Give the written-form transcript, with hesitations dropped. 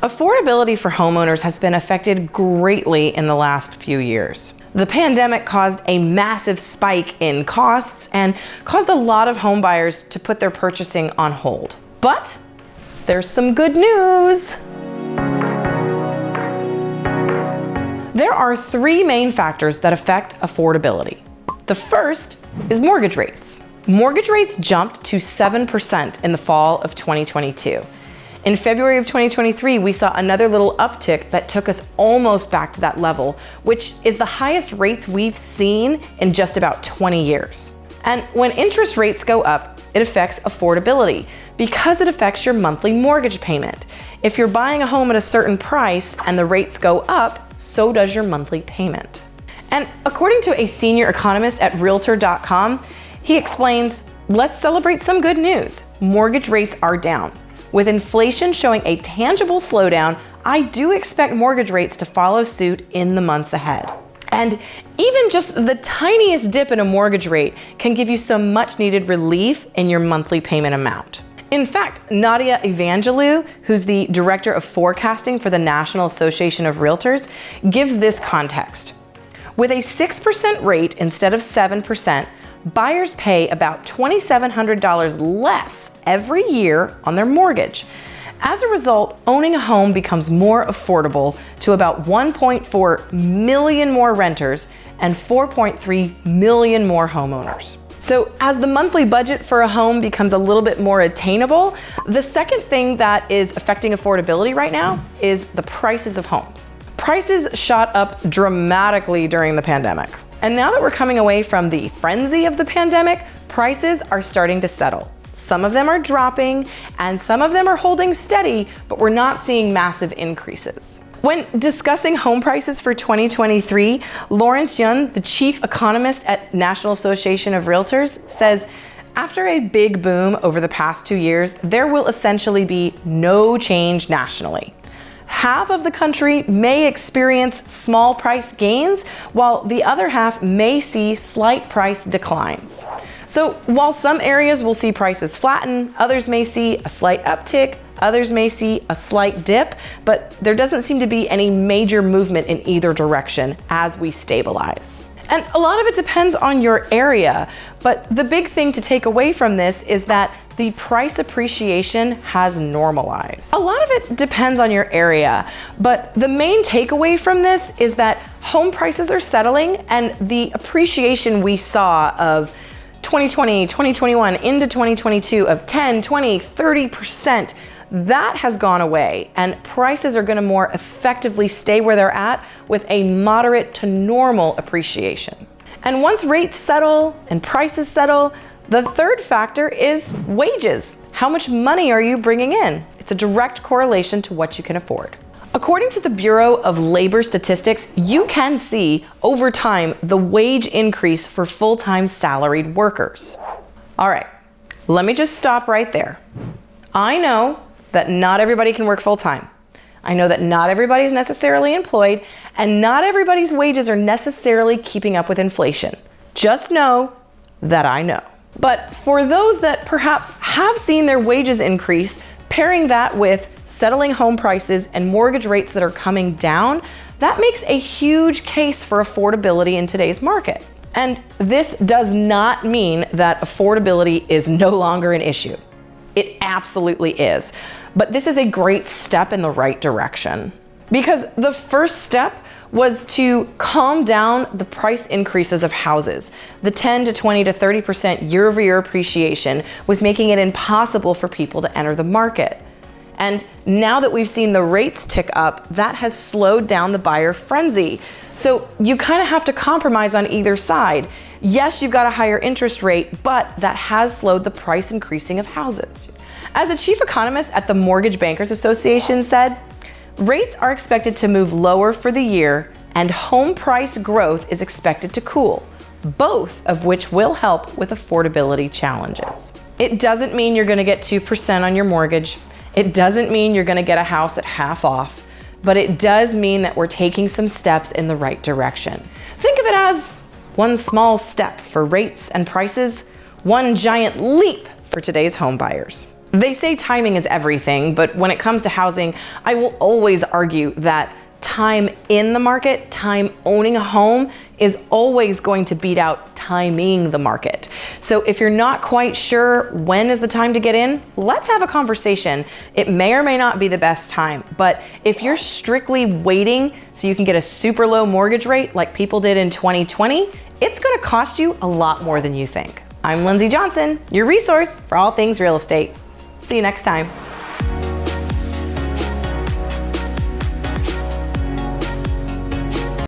Affordability for homeowners has been affected greatly in the last few years. The pandemic caused a massive spike in costs and caused a lot of home buyers to put their purchasing on hold. But there's some good news. There are three main factors that affect affordability. The first is mortgage rates. Mortgage rates jumped to 7% in the fall of 2022. In February of 2023, we saw another little uptick that took us almost back to that level, which is the highest rates we've seen in just about 20 years. And when interest rates go up, it affects affordability because it affects your monthly mortgage payment. If you're buying a home at a certain price and the rates go up, so does your monthly payment. And according to a senior economist at Realtor.com, he explains, let's celebrate some good news. Mortgage rates are down. With inflation showing a tangible slowdown, I do expect mortgage rates to follow suit in the months ahead. And even just the tiniest dip in a mortgage rate can give you some much needed relief in your monthly payment amount. In fact, Nadia Evangelou, who's the director of forecasting for the National Association of Realtors, gives this context. With a 6% rate instead of 7%, buyers pay about $2,700 less every year on their mortgage. As a result, owning a home becomes more affordable to about 1.4 million more renters and 4.3 million more homeowners. So as the monthly budget for a home becomes a little bit more attainable, the second thing that is affecting affordability right now is the prices of homes. Prices shot up dramatically during the pandemic. And now that we're coming away from the frenzy of the pandemic, prices are starting to settle. Some of them are dropping and some of them are holding steady, but we're not seeing massive increases. When discussing home prices for 2023, Lawrence Yun, the chief economist at National Association of Realtors, says, after a big boom over the past 2 years, there will essentially be no change nationally. Half of the country may experience small price gains, while the other half may see slight price declines. So while some areas will see prices flatten, others may see a slight uptick, others may see a slight dip, but there doesn't seem to be any major movement in either direction as we stabilize. And a lot of it depends on your area, but the big thing to take away from this is that the price appreciation has normalized. A lot of it depends on your area, but the main takeaway from this is that home prices are settling and the appreciation we saw of 2020, 2021 into 2022 of 10, 20, 30%, that has gone away and prices are going to more effectively stay where they're at with a moderate to normal appreciation. And once rates settle and prices settle, the third factor is wages. How much money are you bringing in? It's a direct correlation to what you can afford. According to the Bureau of Labor Statistics, you can see over time the wage increase for full-time salaried workers. All right, let me just stop right there. I know that not everybody can work full-time. I know that not everybody's necessarily employed and not everybody's wages are necessarily keeping up with inflation. Just know that I know. But for those that perhaps have seen their wages increase, pairing that with settling home prices and mortgage rates that are coming down, that makes a huge case for affordability in today's market. And this does not mean that affordability is no longer an issue. It absolutely is. But this is a great step in the right direction. Because the first step was to calm down the price increases of houses. The 10 to 20 to 30% year-over-year appreciation was making it impossible for people to enter the market. And now that we've seen the rates tick up, that has slowed down the buyer frenzy. So you kind of have to compromise on either side. Yes, you've got a higher interest rate, but that has slowed the price increasing of houses. As a chief economist at the Mortgage Bankers Association said, rates are expected to move lower for the year and home price growth is expected to cool, both of which will help with affordability challenges. It doesn't mean you're going to get 2% on your mortgage. It doesn't mean you're going to get a house at half off, but it does mean that we're taking some steps in the right direction. Think of it as one small step for rates and prices, one giant leap for today's home buyers. They say timing is everything, but when it comes to housing, I will always argue that time in the market, time owning a home, is always going to beat out timing the market. So if you're not quite sure when is the time to get in, let's have a conversation. It may or may not be the best time, but if you're strictly waiting so you can get a super low mortgage rate like people did in 2020, it's gonna cost you a lot more than you think. I'm Lindsey Johnson, your resource for all things real estate. See you next time.